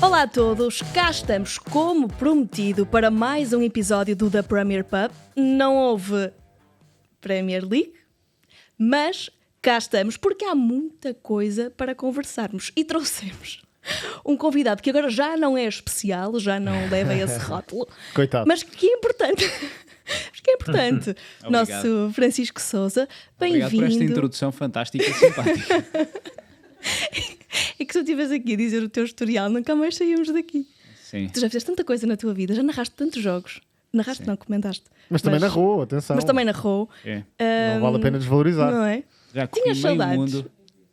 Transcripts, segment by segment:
Olá a todos, cá estamos como prometido para mais um episódio do The Premier Pub. Não houve Premier League, mas cá estamos porque há muita coisa para conversarmos e trouxemos um convidado que agora já não é especial, já não leva esse rótulo, Coitado. mas que é importante. Nosso Francisco Sousa, bem-vindo. Obrigado por esta introdução fantástica e simpática. É que se eu estivesse aqui a dizer o teu historial, nunca mais saímos daqui. Sim. Tu já fizeste tanta coisa na tua vida, já narraste tantos jogos. Narraste, Sim. Não, comentaste. Mas também narrou, atenção. Mas também narrou. É. Não vale a pena desvalorizar. Não é? Já corri Tinhas meio saudades. mundo.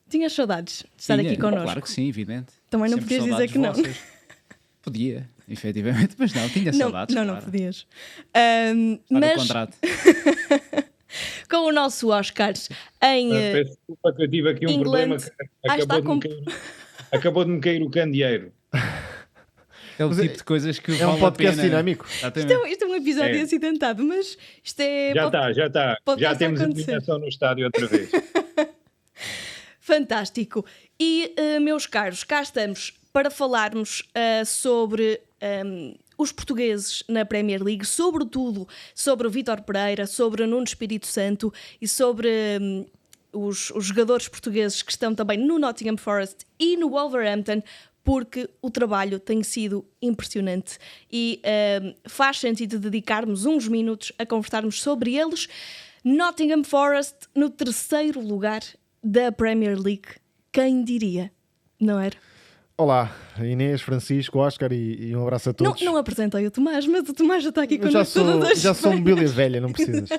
Tinhas saudades de estar aqui connosco. Claro que sim, evidente. Também não Sempre podias dizer saudades que não. vossas. Podia, efetivamente, mas não, tinha saudades. Não claro. podias. Para o Mas contrato. com o nosso Oscar em. Peço desculpa que eu tive aqui um England. problema que Está acabou de me cair o candeeiro. É o Mas tipo de coisas que é um vale a podcast pena. dinâmico. Exatamente. Isto é um episódio É. acidentado, mas isto é. Já está. pode Já passar a temos a acontecer. eliminação no estádio outra vez. Fantástico. E, meus caros, cá estamos para falarmos sobre os portugueses na Premier League, sobretudo sobre o Vítor Pereira, sobre o Nuno Espírito Santo e sobre os jogadores portugueses que estão também no Nottingham Forest e no Wolverhampton, porque o trabalho tem sido impressionante e faz sentido dedicarmos uns minutos a conversarmos sobre eles. Nottingham Forest no terceiro lugar da Premier League. Quem diria? Não era? Olá, Inês, Francisco, Oscar e um abraço a todos. Não apresentei o Tomás, mas o Tomás já está aqui Eu já connosco todas as sou semanas. mobília velha, não precisas.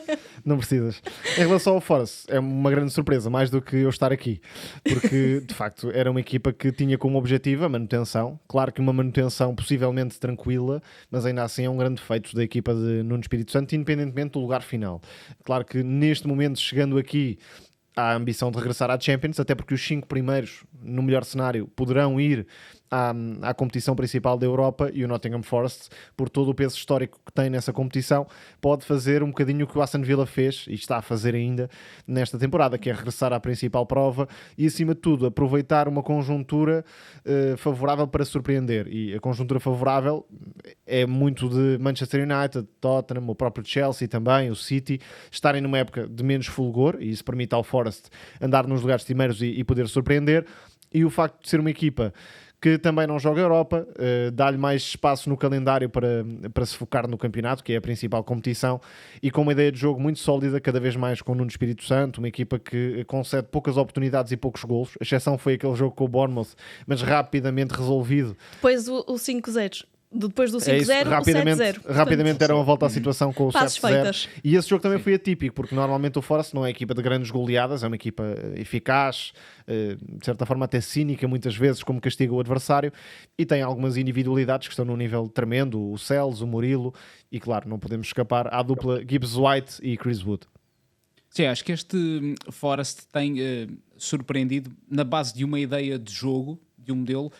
Não precisas. Em relação ao Forest, é uma grande surpresa, mais do que eu estar aqui. Porque, de facto, era uma equipa que tinha como objetivo a manutenção. Claro que uma manutenção possivelmente tranquila, mas ainda assim é um grande feito da equipa de Nuno Espírito Santo, independentemente do lugar final. Claro que neste momento, chegando aqui, há a ambição de regressar à Champions, até porque os 5 primeiros, no melhor cenário, poderão ir à competição principal da Europa, e o Nottingham Forest, por todo o peso histórico que tem nessa competição, pode fazer um bocadinho o que o Aston Villa fez, e está a fazer ainda nesta temporada, que é regressar à principal prova e, acima de tudo, aproveitar uma conjuntura favorável para surpreender. E a conjuntura favorável é muito de Manchester United, Tottenham, o próprio Chelsea também, o City, estarem numa época de menos fulgor, e isso permite ao Forest andar nos lugares primeiros e poder surpreender. E o facto de ser uma equipa que também não joga a Europa, dá-lhe mais espaço no calendário para se focar no campeonato, que é a principal competição, e com uma ideia de jogo muito sólida, cada vez mais com o Nuno Espírito Santo, uma equipa que concede poucas oportunidades e poucos golos. A exceção foi aquele jogo com o Bournemouth, mas rapidamente resolvido. Depois o 5-0. Depois do É isso, 5-0, o 7-0. rapidamente deram a volta à situação com o passos 7-0. feitas. E esse jogo também foi atípico, porque normalmente o Forest não é equipa de grandes goleadas, é uma equipa eficaz, de certa forma até cínica muitas vezes, como castiga o adversário, e tem algumas individualidades que estão num nível tremendo, o Cels, o Murilo, e claro, não podemos escapar à dupla Gibbs-White e Chris Wood. Sim, acho que este Forest tem surpreendido na base de uma ideia de jogo, de um modelo,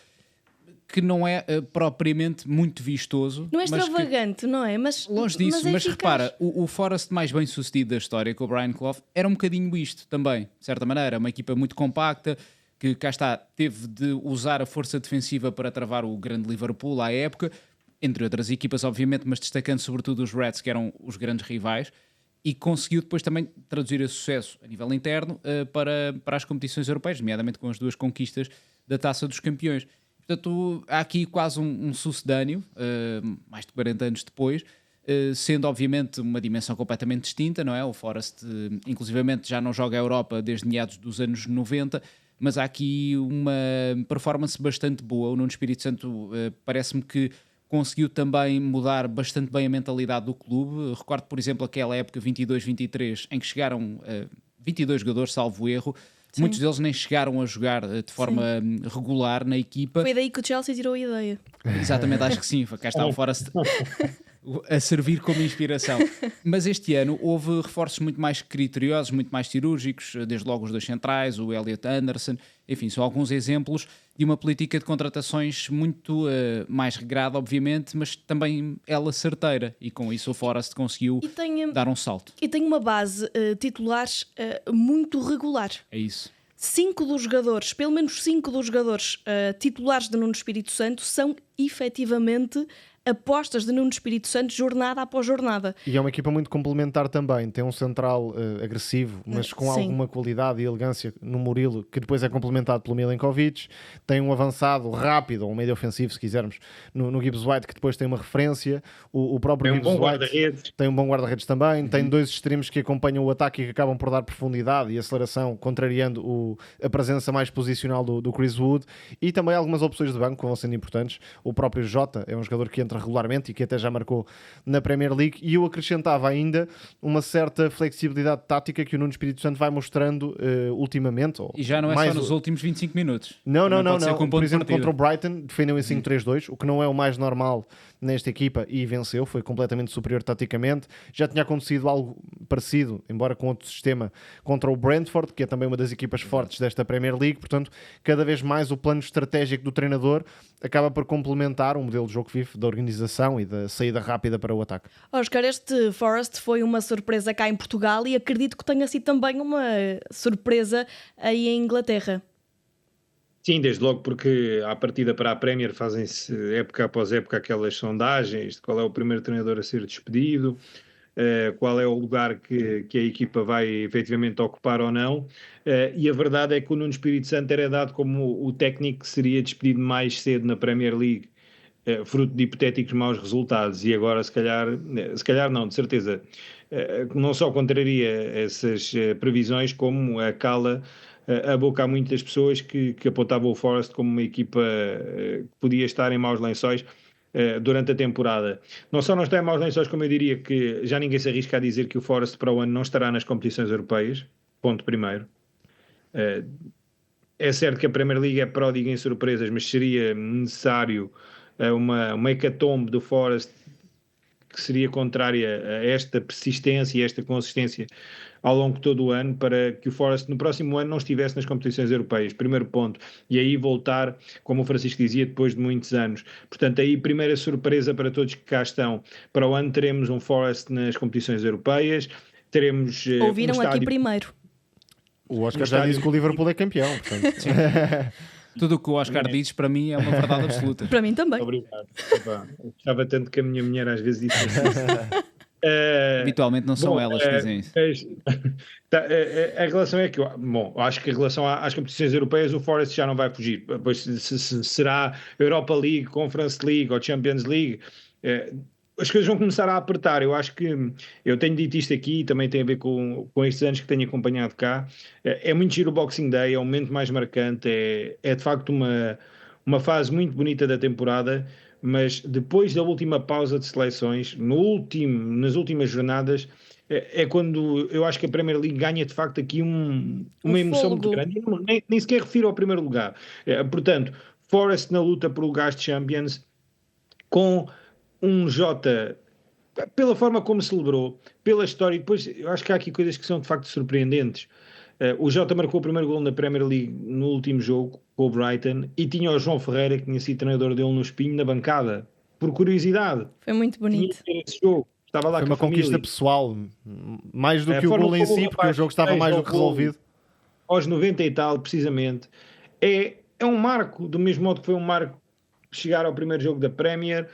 que não é propriamente muito vistoso. Não é mas que- extravagante, não é? Mas, Longe disso, é mas eficaz. repara, o Forest mais bem sucedido da história com o Brian Clough era um bocadinho isto também, de certa maneira, uma equipa muito compacta, que cá está, teve de usar a força defensiva para travar o grande Liverpool à época, entre outras equipas obviamente, mas destacando sobretudo os Reds, que eram os grandes rivais, e conseguiu depois também traduzir esse sucesso a nível interno para as competições europeias, nomeadamente com as 2 conquistas da Taça dos Campeões. Portanto, há aqui quase um sucedâneo, mais de 40 anos depois, sendo obviamente uma dimensão completamente distinta, não é? O Forest, inclusivamente, já não joga a Europa desde meados dos anos 90, mas há aqui uma performance bastante boa. O Nuno Espírito Santo parece-me que conseguiu também mudar bastante bem a mentalidade do clube. Recordo, por exemplo, aquela época 22-23, em que chegaram 22 jogadores, salvo erro. Sim. Muitos deles nem chegaram a jogar de forma regular na equipa. Foi daí que o Chelsea tirou a ideia. Exatamente, acho que sim. Cá está o Forest a servir como inspiração. Mas este ano houve reforços muito mais criteriosos, muito mais cirúrgicos, desde logo os 2 centrais, o Elliot Anderson, enfim, são alguns exemplos de uma política de contratações muito mais regrada, obviamente, mas também ela certeira, e com isso o Forest conseguiu E tem, dar um salto. e tem uma base titulares muito regular. É isso. pelo menos 5 dos jogadores titulares de Nuno Espírito Santo são efetivamente apostas de Nuno Espírito Santo jornada após jornada. E é uma equipa muito complementar também. Tem um central agressivo, mas com Sim. alguma qualidade e elegância no Murilo, que depois é complementado pelo Milenkovic. Tem um avançado rápido, ou um meio ofensivo, se quisermos, no Gibbs White, que depois tem uma referência. O próprio Tem um Gibbs bom White guarda-redes. tem um bom guarda-redes também. Tem dois extremos que acompanham o ataque e que acabam por dar profundidade e aceleração, contrariando a presença mais posicional do Chris Wood. E também algumas opções de banco que vão sendo importantes. O próprio Jota é um jogador que entra regularmente e que até já marcou na Premier League, e eu acrescentava ainda uma certa flexibilidade tática que o Nuno Espírito Santo vai mostrando ultimamente. E já não é só nos últimos 25 minutos. Não. Pode ser com um ponto Por de exemplo, partida. contra o Brighton defendeu em 5-3-2, o que não é o mais normal nesta equipa, e venceu, foi completamente superior taticamente. Já tinha acontecido algo parecido, embora com outro sistema, contra o Brentford, que é também uma das equipas fortes desta Premier League. Portanto, cada vez mais o plano estratégico do treinador acaba por complementar um modelo de jogo vivo da organização e da saída rápida para o ataque. Oscar, este Forest foi uma surpresa cá em Portugal e acredito que tenha sido também uma surpresa aí em Inglaterra. Sim, desde logo, porque à partida para a Premier fazem-se época após época aquelas sondagens de qual é o primeiro treinador a ser despedido, qual é o lugar que a equipa vai efetivamente ocupar ou não, e a verdade é que o Nuno Espírito Santo era dado como o técnico que seria despedido mais cedo na Premier League, fruto de hipotéticos maus resultados, e agora se calhar não, de certeza, não só contraria essas previsões, como cala a boca a muitas pessoas que apontavam o Forest como uma equipa que podia estar em maus lençóis durante a temporada. Não só não está em maus lençóis, como eu diria que já ninguém se arrisca a dizer que o Forest para o ano não estará nas competições europeias, ponto primeiro. É certo que a Premier League é pródiga em surpresas, mas seria necessário uma hecatombe do Forest que seria contrária a esta persistência e esta consistência ao longo de todo o ano, para que o Forest no próximo ano não estivesse nas competições europeias, primeiro ponto, e aí voltar, como o Francisco dizia, depois de muitos anos. Portanto, aí primeira surpresa para todos que cá estão. Para o ano teremos um Forest nas competições europeias, teremos Ouviram um aqui estádio... primeiro. O Oscar já disse que o Liverpool é campeão, portanto. Tudo o que o Oscar diz, para mim, é uma verdade absoluta. Para mim também. Obrigado. Epá, eu gostava tanto que a minha mulher às vezes disse isso. Habitualmente não são elas que dizem isso. A relação é que, acho que em relação às competições europeias o Forest já não vai fugir. Pois se será Europa League, Conference League ou Champions League, as coisas vão começar a apertar. Eu acho que, eu tenho dito isto aqui e também tem a ver com estes anos que tenho acompanhado cá, é muito giro o Boxing Day, é o momento mais marcante, é de facto uma fase muito bonita da temporada, mas depois da última pausa de seleções, nas últimas jornadas, é quando eu acho que a Premier League ganha de facto aqui uma emoção muito grande. Nem sequer refiro ao primeiro lugar. Portanto, Forest na luta por lugares de Champions, com um Jota, pela forma como celebrou, pela história, e depois eu acho que há aqui coisas que são de facto surpreendentes. O Jota marcou o primeiro gol na Premier League no último jogo com o Brighton e tinha o João Ferreira, que tinha sido treinador dele no Espinho, na bancada, por curiosidade. Foi muito bonito. Tinha esse jogo. Estava lá Foi com uma a família. conquista pessoal, mais do que o forma gol em como si, o porque o jogo estava rapaz mais do fez que o gol resolvido. Aos 90 e tal, precisamente, é um marco, do mesmo modo que foi um marco chegar ao primeiro jogo da Premier,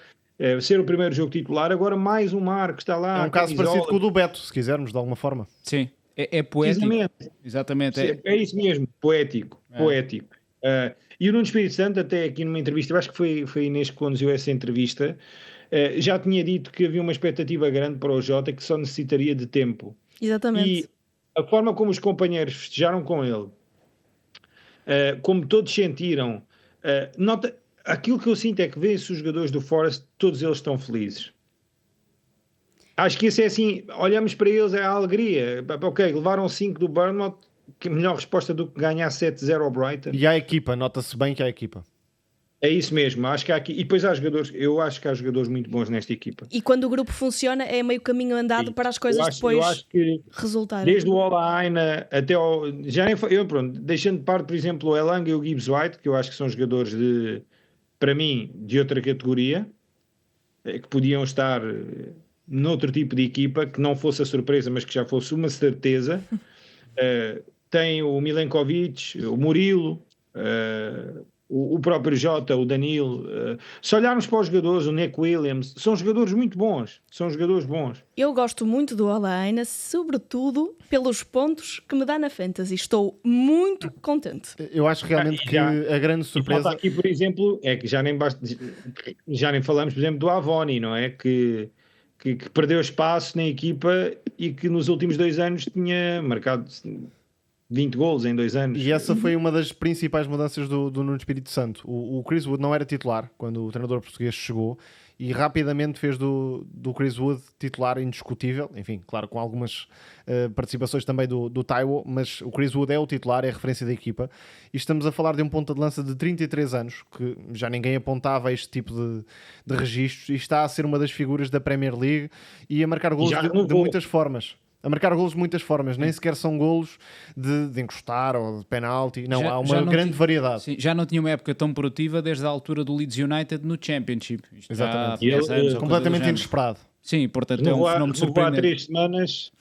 ser o primeiro jogo titular, agora mais um marco, está lá. É um caso parecido com o do Beto, se quisermos, de alguma forma. Sim, é poético. Exatamente. É isso mesmo, poético. E o Nuno Espírito Santo, até aqui numa entrevista, eu acho que foi Inês que conduziu essa entrevista, já tinha dito que havia uma expectativa grande para o Jota, que só necessitaria de tempo. Exatamente. E a forma como os companheiros festejaram com ele, como todos sentiram, aquilo que eu sinto é que vê-se os jogadores do Forest, todos eles estão felizes. Acho que isso é assim, olhamos para eles, é a alegria. Ok, levaram 5 do Bournemouth, que é a melhor resposta do que ganhar 7-0 ao Brighton. E há equipa, nota-se bem que há equipa. É isso mesmo, acho que há aqui. E depois há jogadores, eu acho que há jogadores muito bons nesta equipa. E quando o grupo funciona, é meio caminho andado para as coisas eu acho que resultarem. Desde o Ola Aina até ao. Já nem foi. Deixando de parte, por exemplo, o Elanga e o Gibbs White, que eu acho que são jogadores para mim, de outra categoria, que podiam estar noutro tipo de equipa, que não fosse a surpresa, mas que já fosse uma certeza. tem o Milenkovic, o Murilo, o próprio Jota, o Danilo. Se olharmos para os jogadores, o Nick Williams, são jogadores muito bons. São jogadores bons. Eu gosto muito do Alaina, sobretudo pelos pontos que me dá na Fantasy. Estou muito contente. Eu acho realmente que a grande surpresa... Falta aqui, por exemplo, é que já nem falamos, por exemplo, do Avoni, não é? Que perdeu espaço na equipa e que nos últimos 2 anos tinha marcado 20 golos em 2 anos. E essa foi uma das principais mudanças do Nuno Espírito Santo. O Chris Wood não era titular quando o treinador português chegou e rapidamente fez do Chris Wood titular indiscutível. Enfim, claro, com algumas participações também do Taiwo, mas o Chris Wood é o titular, é a referência da equipa. E estamos a falar de um ponta de lança de 33 anos, que já ninguém apontava este tipo de registros, e está a ser uma das figuras da Premier League e a marcar golos de muitas formas. A marcar golos de muitas formas, nem sequer são golos de encostar ou de penalti. Não, há uma grande variedade. Sim, já não tinha uma época tão produtiva desde a altura do Leeds United no Championship. Exatamente. Anos, completamente inesperado. Sim, portanto é um fenómeno surpreendente.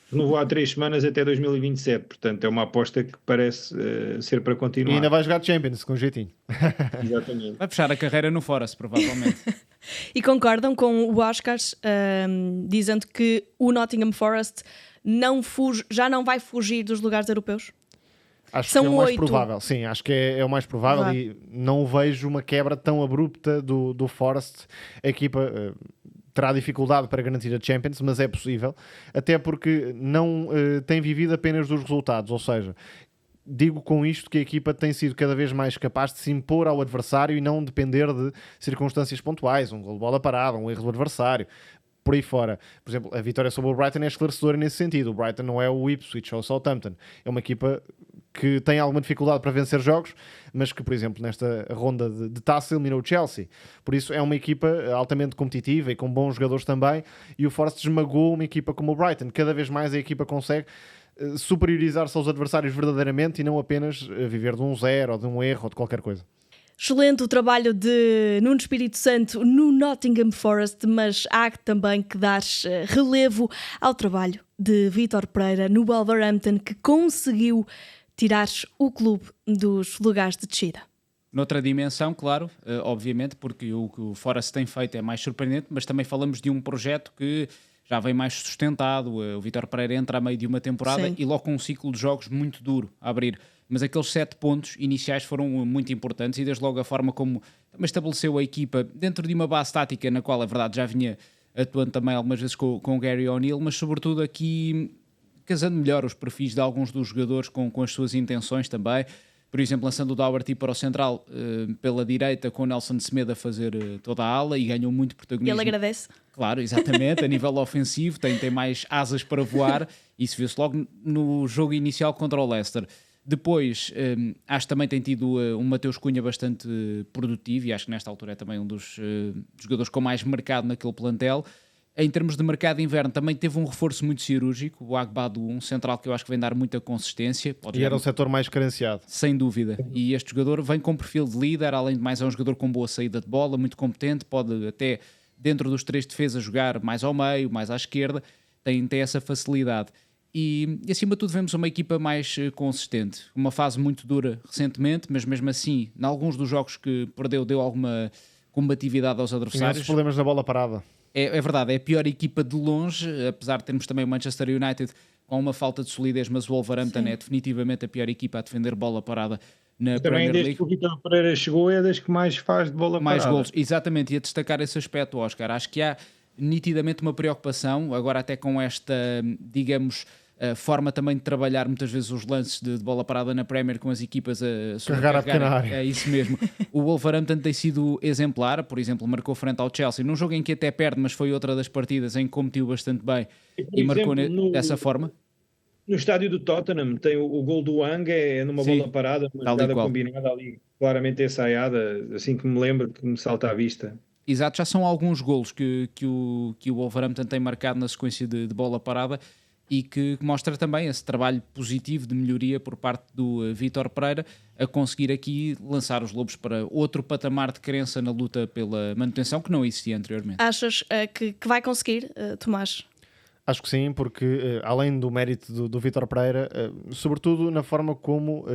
Renovou há 3 semanas até 2027, portanto é uma aposta que parece ser para continuar. E ainda vai jogar Champions com jeitinho. Exatamente. Vai fechar a carreira no Forest, provavelmente. E concordam com o Oscars, dizendo que o Nottingham Forest já não vai fugir dos lugares europeus? Acho São que é o mais 8. provável. Sim, acho que é o mais provável. Claro. E não vejo uma quebra tão abrupta do Forest. A equipa terá dificuldade para garantir a Champions, mas é possível, até porque não tem vivido apenas dos resultados, ou seja, digo com isto que a equipa tem sido cada vez mais capaz de se impor ao adversário e não depender de circunstâncias pontuais, um gol de bola parada, um erro do adversário, por aí fora. Por exemplo, a vitória sobre o Brighton é esclarecedora nesse sentido. O Brighton não é o Ipswich ou o Southampton, é uma equipa que tem alguma dificuldade para vencer jogos, mas que, por exemplo, nesta ronda de taça eliminou o Chelsea. Por isso é uma equipa altamente competitiva e com bons jogadores também, e o Forest esmagou uma equipa como o Brighton. Cada vez mais a equipa consegue superiorizar-se aos adversários verdadeiramente e não apenas viver de um 0 ou de um erro ou de qualquer coisa. Excelente o trabalho de Nuno Espírito Santo no Nottingham Forest, mas há também que dar relevo ao trabalho de Vítor Pereira no Wolverhampton, que conseguiu tirar o clube dos lugares de descida. Noutra dimensão, claro, obviamente, porque o que o Forest tem feito é mais surpreendente, mas também falamos de um projeto que já vem mais sustentado. O Vítor Pereira entra a meio de uma temporada Sim. e logo com um ciclo de jogos muito duro a abrir. Mas aqueles 7 pontos iniciais foram muito importantes e desde logo a forma como estabeleceu a equipa dentro de uma base tática na qual, a verdade, já vinha atuando também algumas vezes com o Gary O'Neill, mas sobretudo aqui casando melhor os perfis de alguns dos jogadores com as suas intenções também. Por exemplo, lançando o Doherty para o central pela direita, com o Nelson Semedo a fazer toda a ala e ganhou muito E protagonismo. ele agradece. Claro, exatamente, a nível ofensivo, tem mais asas para voar. Isso viu-se logo no jogo inicial contra o Leicester. Depois, acho que também tem tido um Mateus Cunha bastante produtivo e acho que nesta altura é também um dos jogadores com mais mercado naquele plantel. Em termos de mercado de inverno, também teve um reforço muito cirúrgico, o Agbadu, um central que eu acho que vem dar muita consistência. E era o setor mais carenciado. Sem dúvida. E este jogador vem com perfil de líder, além de mais é um jogador com boa saída de bola, muito competente, pode até, dentro dos 3 defesas, jogar mais ao meio, mais à esquerda, tem essa facilidade. E acima de tudo vemos uma equipa mais consistente. Uma fase muito dura recentemente, mas mesmo assim, em alguns dos jogos que perdeu, deu alguma combatividade aos adversários. Tinha problemas na bola parada. É verdade, é a pior equipa de longe, apesar de termos também o Manchester United com uma falta de solidez, mas o Wolverhampton é definitivamente a pior equipa a defender bola parada na Também Premier desde League. que o Vítor Pereira chegou é das que mais faz de bola Mais parada. golos, exatamente, e a destacar esse aspecto, Oscar. Acho que há nitidamente uma preocupação, agora até com esta, digamos, forma também de trabalhar muitas vezes os lances de bola parada na Premier com as equipas a Carregar a pequena área. É isso mesmo. O Wolverhampton tem sido exemplar, por exemplo, marcou frente ao Chelsea num jogo em que até perde, mas foi outra das partidas em que competiu bastante bem e marcou dessa forma. No estádio do Tottenham tem o gol do Wang, é numa Sim, bola parada, uma tal e jogada qual. combinada ali, claramente ensaiada, assim que me lembro, que me salta à vista. Exato, já são alguns golos que o Wolverhampton tem marcado na sequência de bola parada e que mostra também esse trabalho positivo de melhoria por parte do Vítor Pereira a conseguir aqui lançar os Lobos para outro patamar de crença na luta pela manutenção que não existia anteriormente. Achas que vai conseguir, Tomás? Acho que sim, porque além do mérito do Vítor Pereira, sobretudo na forma como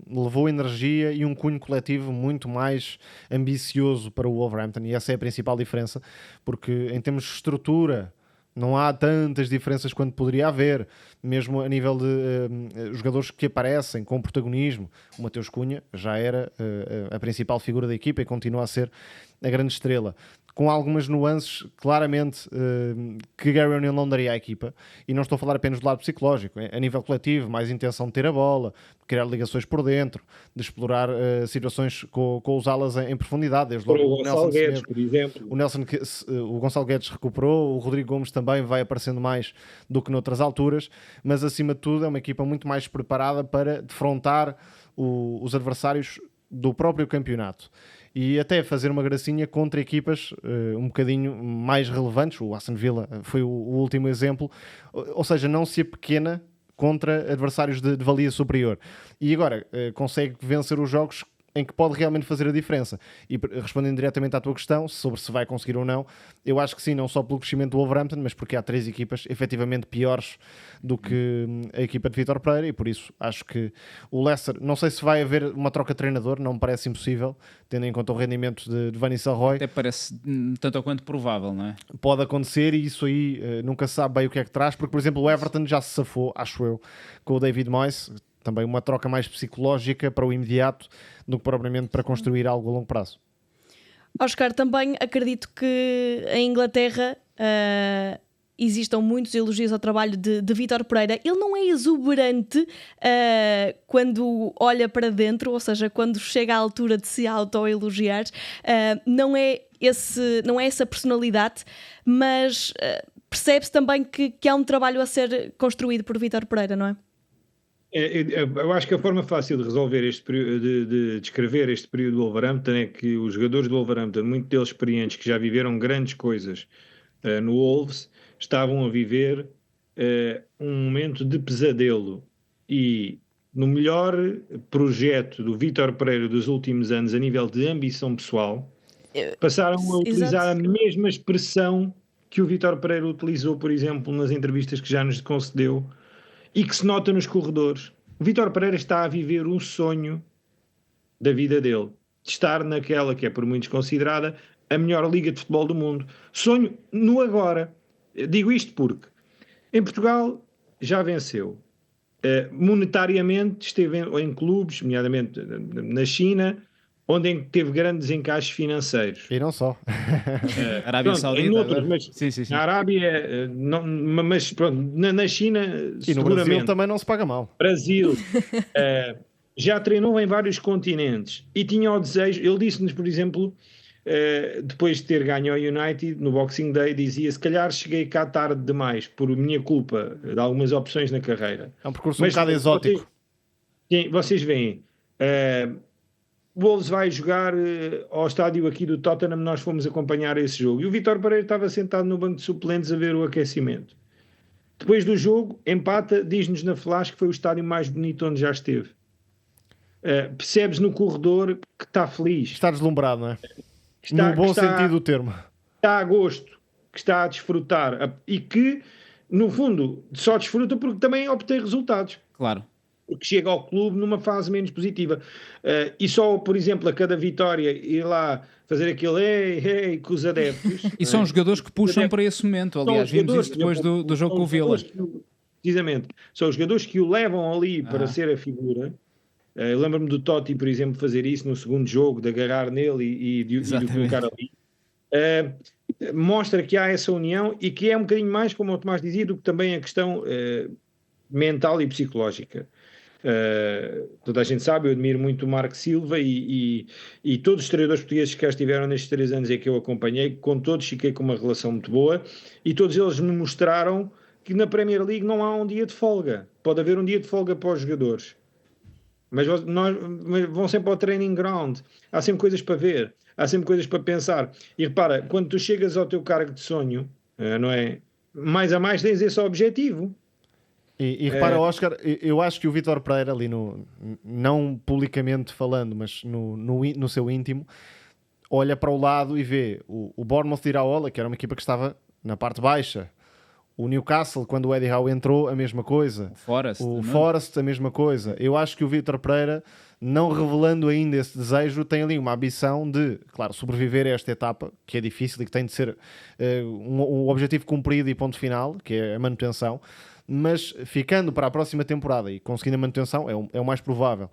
levou energia e um cunho coletivo muito mais ambicioso para o Wolverhampton, e essa é a principal diferença, porque em termos de estrutura não há tantas diferenças quanto poderia haver, mesmo a nível de jogadores que aparecem com protagonismo. O Mateus Cunha já era a principal figura da equipa e continua a ser a grande estrela, com algumas nuances claramente que Gary O'Neill não daria à equipa, e não estou a falar apenas do lado psicológico, a nível coletivo, mais intenção de ter a bola, de criar ligações por dentro, de explorar situações com os alas em profundidade, desde logo o Gonçalo Guedes, por exemplo. O Gonçalo Guedes recuperou, o Rodrigo Gomes também vai aparecendo mais do que noutras alturas, mas acima de tudo é uma equipa muito mais preparada para defrontar os adversários do próprio campeonato e até fazer uma gracinha contra equipas um bocadinho mais relevantes. O Aston Villa foi o último exemplo, ou seja, não se apequena contra adversários de valia superior, e agora consegue vencer os jogos em que pode realmente fazer a diferença. E respondendo diretamente à tua questão sobre se vai conseguir ou não, eu acho que sim, não só pelo crescimento do Wolverhampton, mas porque há 3 equipas efetivamente piores do que a equipa de Vítor Pereira, e por isso acho que o Leicester, não sei se vai haver uma troca de treinador, não me parece impossível, tendo em conta o rendimento de Van Nistelrooy. Até parece tanto ou quanto provável, não é? Pode acontecer, e isso aí nunca se sabe bem o que é que traz, porque por exemplo o Everton já se safou, acho eu, com o David Moyes. Também uma troca mais psicológica para o imediato do que propriamente para construir algo a longo prazo. Oscar, também acredito que em Inglaterra existam muitos elogios ao trabalho de Vítor Pereira. Ele não é exuberante quando olha para dentro, ou seja, quando chega à altura de se auto-elogiar. Não é essa personalidade, mas percebe-se também que há um trabalho a ser construído por Vítor Pereira, não é? Eu acho que a forma fácil de resolver este período, de descrever este período do Wolverhampton, é que os jogadores do Wolverhampton, muitos deles experientes, que já viveram grandes coisas no Wolves, estavam a viver um momento de pesadelo. E no melhor projeto do Vítor Pereira dos últimos anos, a nível de ambição pessoal, passaram a utilizar a mesma expressão que o Vítor Pereira utilizou, por exemplo, nas entrevistas que já nos concedeu, e que se nota nos corredores. O Vítor Pereira está a viver um sonho da vida dele, de estar naquela que é por muitos considerada a melhor liga de futebol do mundo. Sonho no agora. Digo isto porque em Portugal já venceu. Monetariamente esteve em clubes, nomeadamente na China, onde teve grandes encaixes financeiros. E não só. Arábia Saudita. Mas sim. Na Arábia, não, mas pronto, na China, e no Brasil também não se paga mal. Brasil já treinou em vários continentes e tinha o desejo. Ele disse-nos, por exemplo, depois de ter ganho ao United no Boxing Day, dizia: se calhar cheguei cá tarde demais por minha culpa de algumas opções na carreira. É um percurso um bocado exótico. Vocês veem. O Wolves vai jogar ao estádio aqui do Tottenham, nós fomos acompanhar esse jogo. E o Vítor Pereira estava sentado no banco de suplentes a ver o aquecimento. Depois do jogo, empata, diz-nos na flash que foi o estádio mais bonito onde já esteve. Percebes no corredor que está feliz. Está deslumbrado, não é? No bom sentido do termo. Está a gosto, que está a desfrutar. E que, no fundo, só desfruta porque também obtém resultados. Claro. Porque chega ao clube numa fase menos positiva. E só, por exemplo, a cada vitória ir lá fazer aquele hey com os adeptos. E são jogadores que puxam para esse momento. Aliás, vimos isso depois do jogo com o Villa. Precisamente. São os jogadores que o levam ali para ser a figura. Eu lembro-me do Totti, por exemplo, fazer isso no segundo jogo, de agarrar nele e de o colocar ali. Mostra que há essa união e que é um bocadinho mais, como o Tomás dizia, do que também a questão mental e psicológica. Toda a gente sabe, eu admiro muito o Marco Silva e todos os treinadores portugueses que cá estiveram nestes 3 anos é que eu acompanhei, com todos fiquei com uma relação muito boa e todos eles me mostraram que na Premier League não há um dia de folga. Pode haver um dia de folga para os jogadores, mas vão sempre ao training ground, há sempre coisas para ver, há sempre coisas para pensar. E repara, quando tu chegas ao teu cargo de sonho, não é? Mais a mais tens esse objetivo. E repara, Oscar, eu acho que o Vítor Pereira ali, não publicamente falando, mas no seu íntimo, olha para o lado e vê o Bournemouth de Iraola, que era uma equipa que estava na parte baixa, O Newcastle, quando o Eddie Howe entrou, a mesma coisa. O Forest, a mesma coisa. Eu acho que o Vítor Pereira, não revelando ainda esse desejo, tem ali uma ambição de, claro, sobreviver a esta etapa, que é difícil e que tem de ser um objetivo cumprido e ponto final, que é a manutenção, mas ficando para a próxima temporada e conseguindo a manutenção, é o mais provável.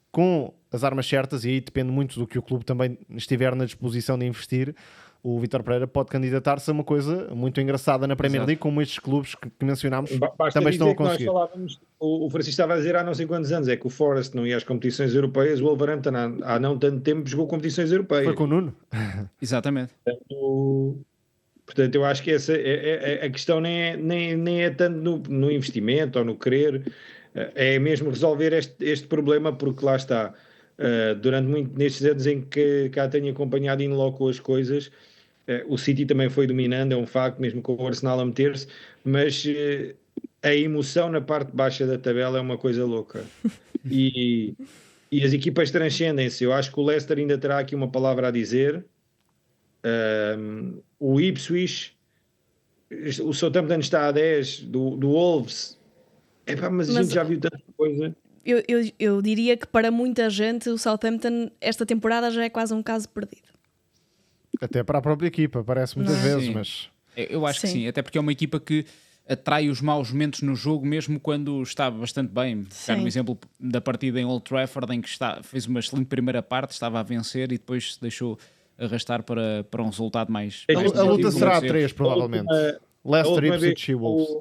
Com as armas certas, e aí depende muito do que o clube também estiver na disposição de investir, o Vítor Pereira pode candidatar-se a uma coisa muito engraçada na Premier League, como estes clubes que mencionámos também estão a conseguir. O Francisco estava a dizer há não sei quantos anos, é que o Forest não ia às competições europeias, o Wolverhampton há não tanto tempo jogou competições europeias. Foi com o Nuno. Exatamente. Portanto, eu acho que essa a questão nem é tanto no investimento ou no querer, é mesmo resolver este problema, porque lá está, durante nestes anos em que cá tenho acompanhado in loco as coisas, o City também foi dominando, é um facto, mesmo com o Arsenal a meter-se, mas a emoção na parte baixa da tabela é uma coisa louca. E as equipas transcendem-se. Eu acho que o Leicester ainda terá aqui uma palavra a dizer. O Ipswich, o Southampton está a 10 do Wolves. Mas a gente já viu tanta coisa. Eu diria que para muita gente o Southampton esta temporada já é quase um caso perdido. Até para a própria equipa, parece muitas vezes, mas... Eu acho que sim, até porque é uma equipa que atrai os maus momentos no jogo, mesmo quando está bastante bem. Ficar no exemplo da partida em Old Trafford, em que fez uma excelente primeira parte, estava a vencer e depois se deixou arrastar para um resultado mais... A luta será a 3, provavelmente. Leicester, Ipswich e Wolves.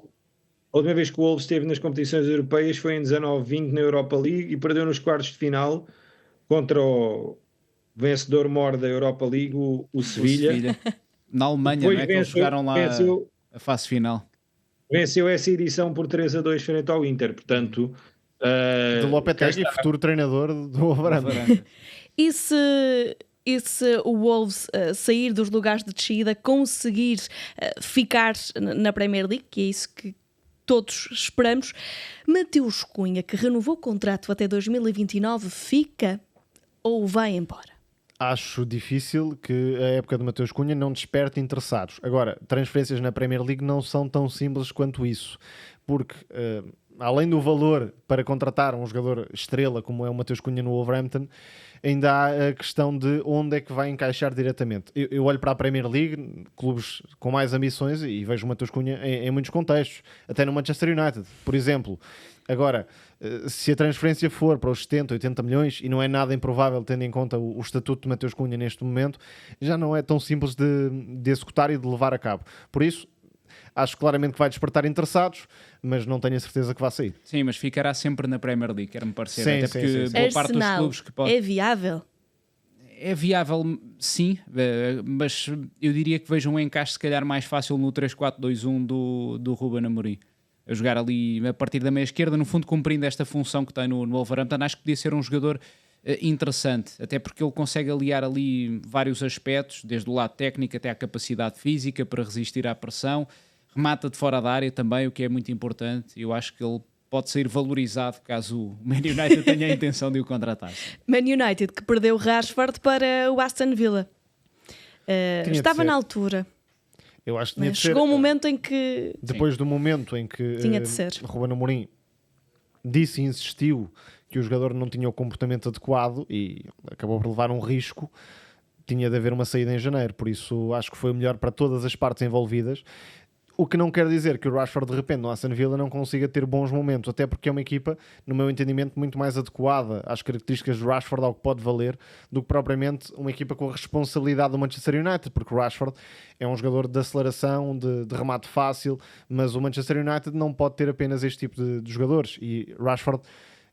A última vez que o Wolves esteve nas competições europeias foi em 19-20 na Europa League e perdeu nos quartos de final contra o vencedor mor da Europa League, o Sevilha. Na Alemanha, não é? Que eles jogaram lá a fase final. Venceu essa edição por 3-2 frente ao Inter, portanto... de Lopetegui, futuro treinador do Wolverhampton. E se o Wolves sair dos lugares de descida, conseguir ficar na Premier League, que é isso que todos esperamos, Mateus Cunha, que renovou o contrato até 2029, fica ou vai embora? Acho difícil que a época de Mateus Cunha não desperte interessados. Agora, transferências na Premier League não são tão simples quanto isso, porque além do valor para contratar um jogador estrela como é o Mateus Cunha no Wolverhampton, ainda há a questão de onde é que vai encaixar diretamente. Eu olho para a Premier League, clubes com mais ambições, e vejo o Mateus Cunha em muitos contextos, até no Manchester United, por exemplo. Agora, se a transferência for para os 70, 80 milhões, e não é nada improvável tendo em conta o estatuto de Mateus Cunha neste momento, já não é tão simples de executar e de levar a cabo. Por isso, acho claramente que vai despertar interessados, mas não tenho a certeza que vai sair. Sim, mas ficará sempre na Premier League, quer-me parecer. Sim, até porque boa parte dos clubes que é viável? É viável, sim, mas eu diria que vejo um encaixe se calhar mais fácil no 3-4-2-1 do Ruben Amorim. A jogar ali a partir da meia esquerda, no fundo cumprindo esta função que tem no Wolverhampton. Acho que podia ser um jogador interessante, até porque ele consegue aliar ali vários aspectos, desde o lado técnico até à capacidade física para resistir à pressão. Remata de fora da área também, o que é muito importante. Eu acho que ele pode ser valorizado caso o Man United tenha a intenção de o contratar. Man United que perdeu Rashford para o Aston Villa. Estava na altura. Eu acho que tinha de ser. Chegou um momento em que... Depois do momento em que Ruben Amorim disse e insistiu que o jogador não tinha o comportamento adequado e acabou por levar um risco, tinha de haver uma saída em janeiro. Por isso acho que foi o melhor para todas as partes envolvidas. O que não quer dizer que o Rashford de repente no Aston Villa não consiga ter bons momentos, até porque é uma equipa, no meu entendimento, muito mais adequada às características do Rashford, ao que pode valer, do que propriamente uma equipa com a responsabilidade do Manchester United, porque o Rashford é um jogador de aceleração, de remate fácil, mas o Manchester United não pode ter apenas este tipo de jogadores, e Rashford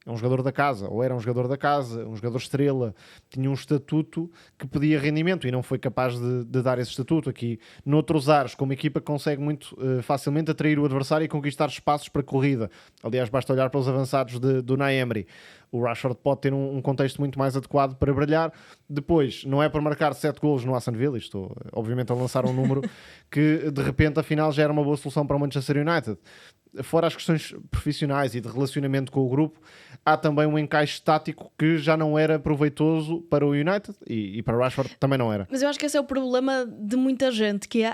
é um jogador da casa, ou era um jogador da casa, um jogador estrela, tinha um estatuto que pedia rendimento e não foi capaz de dar esse estatuto. Aqui, noutros ares, como equipa, consegue muito facilmente atrair o adversário e conquistar espaços para corrida. Aliás, basta olhar para os avançados do Unai Emery. O Rashford pode ter um contexto muito mais adequado para brilhar. Depois, não é por marcar 7 golos no Aston Villa, estou obviamente a lançar um número que de repente afinal já era uma boa solução para o Manchester United. Fora as questões profissionais e de relacionamento com o grupo, há também um encaixe tático que já não era proveitoso para o United e para o Rashford também não era. Mas eu acho que esse é o problema de muita gente, que é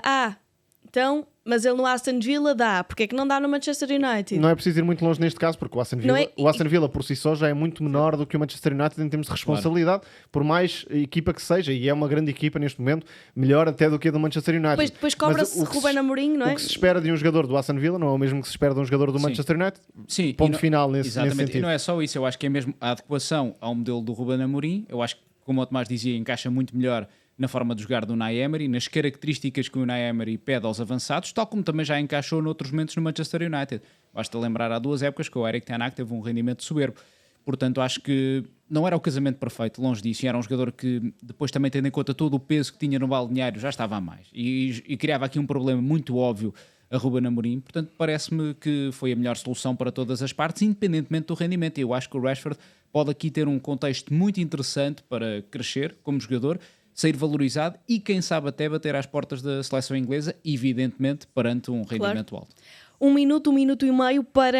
Então, mas ele no Aston Villa dá. Porque é que não dá no Manchester United? Não é preciso ir muito longe neste caso, porque o Aston Villa, é- o Aston Villa por si só já é muito menor do que o Manchester United em termos de responsabilidade, por mais equipa que seja, e é uma grande equipa neste momento, melhor até do que a do Manchester United. Depois cobra-se Ruben Amorim, não é? O que se espera de um jogador do Aston Villa não é o mesmo que se espera de um jogador do Sim. Manchester United. Sim, Ponto e não- final nesse Exatamente, sentido. e não é só isso, eu acho que é mesmo a adequação ao modelo do Ruben Amorim. Eu acho que, como o Tomás dizia, encaixa muito melhor na forma de jogar do Unai Emery, nas características que o Unai Emery pede aos avançados, tal como também já encaixou noutros momentos no Manchester United. Basta lembrar há 2 épocas que o Erik ten Hag teve um rendimento soberbo. Portanto, acho que não era o casamento perfeito, longe disso, e era um jogador que, depois também tendo em conta todo o peso que tinha no balneário, já estava a mais. E criava aqui um problema muito óbvio a Ruben Amorim. Portanto, parece-me que foi a melhor solução para todas as partes, independentemente do rendimento. E eu acho que o Rashford pode aqui ter um contexto muito interessante para crescer como jogador, sair valorizado e, quem sabe, até bater às portas da seleção inglesa, evidentemente, perante um rendimento alto. 1 minuto e meio para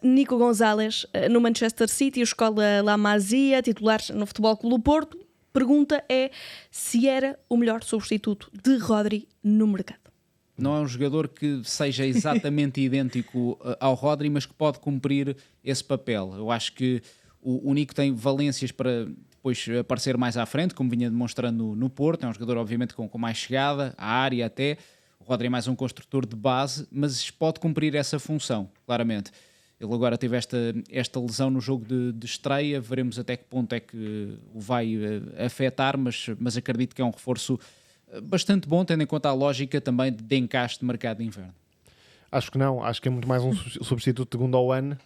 Nico Gonzalez no Manchester City, escola La Masia, titular no Futebol Clube do Porto. Pergunta é se era o melhor substituto de Rodri no mercado. Não é um jogador que seja exatamente idêntico ao Rodri, mas que pode cumprir esse papel. Eu acho que o Nico tem valências para depois aparecer mais à frente, como vinha demonstrando no Porto. É um jogador, obviamente, com mais chegada à área até. O Rodri é mais um construtor de base, mas pode cumprir essa função, claramente. Ele agora teve esta lesão no jogo de estreia. Veremos até que ponto é que o vai afetar, mas acredito que é um reforço bastante bom, tendo em conta a lógica também de encaixe de mercado de inverno. Acho que não, acho que é muito mais um substituto de Gundogan,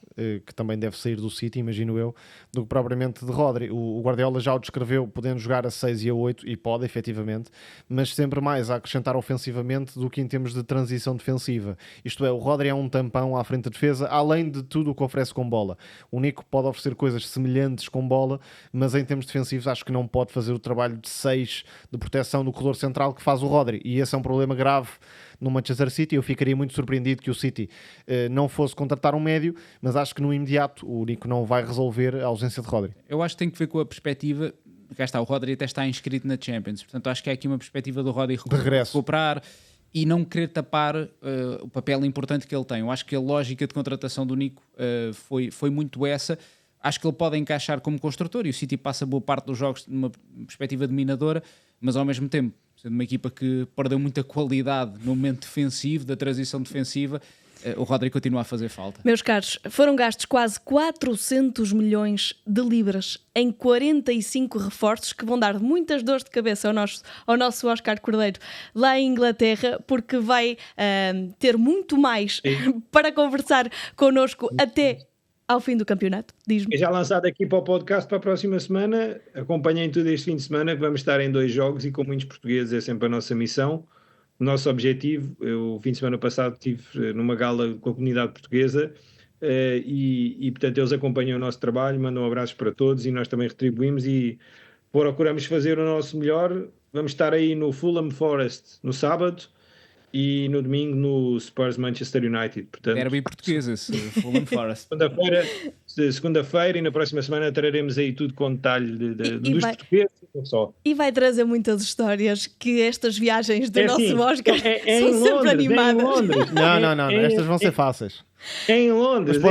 que também deve sair do City, imagino eu, do que propriamente de Rodri. O Guardiola já o descreveu podendo jogar a 6 e a 8, e pode efetivamente, mas sempre mais a acrescentar ofensivamente do que em termos de transição defensiva. Isto é, o Rodri é um tampão à frente da defesa, além de tudo o que oferece com bola. O Nico pode oferecer coisas semelhantes com bola, mas em termos defensivos acho que não pode fazer o trabalho de 6 de proteção no corredor central que faz o Rodri, e esse é um problema grave no Manchester City. Eu ficaria muito surpreendido que o City não fosse contratar um médio, mas acho que no imediato o Nico não vai resolver a ausência de Rodri. Eu acho que tem que ver com a perspectiva. Cá está, o Rodri até está inscrito na Champions, portanto acho que é aqui uma perspectiva do Rodri recuperar e não querer tapar o papel importante que ele tem. Eu acho que a lógica de contratação do Nico foi muito essa. Acho que ele pode encaixar como construtor, e o City passa boa parte dos jogos numa perspectiva dominadora, mas ao mesmo tempo, sendo uma equipa que perdeu muita qualidade no momento defensivo, da transição defensiva, o Rodri continua a fazer falta. Meus caros, foram gastos quase 400 milhões de libras em 45 reforços que vão dar muitas dores de cabeça ao nosso Oscar Cordeiro lá em Inglaterra, porque vai ter muito mais para conversar connosco até ao fim do campeonato. Diz-me. É já lançado aqui para o podcast para a próxima semana. Acompanhem tudo este fim de semana, que vamos estar em 2 jogos, e com muitos portugueses é sempre a nossa missão. O nosso objetivo, eu, o fim de semana passado estive numa gala com a comunidade portuguesa e portanto eles acompanham o nosso trabalho, mandam abraços para todos e nós também retribuímos e procuramos fazer o nosso melhor. Vamos estar aí no Fulham Forest no sábado e no domingo no Spurs Manchester United. Portanto, Derby português, esse Fulham Forest. Segunda-feira, e na próxima semana traremos aí tudo com detalhe dos portugueses. Só. E vai trazer muitas histórias, que estas viagens do nosso assim, Oscar são sempre Londres, animadas. Não, estas vão ser fáceis. É em Londres. Mas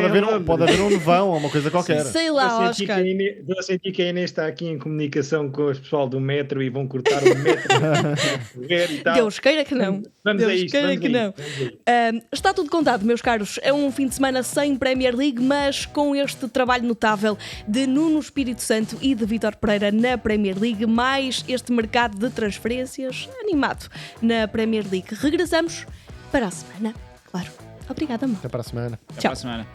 pode haver um nevão ou uma coisa qualquer. Sei lá, Oscar. Estou a sentir que a Inês está aqui em comunicação com o pessoal do metro e vão cortar o metro. E tal. Deus queira que não. Vamos Deus a isto. queira que não. Está tudo contado, meus caros. É um fim de semana sem Premier League, mas com este trabalho notável de Nuno Espírito Santo e de Vítor Pereira na Premier League, mais este mercado de transferências animado na Premier League. Regressamos para a semana, claro. Obrigada, amor. Até para a semana. Até Tchau. para a semana.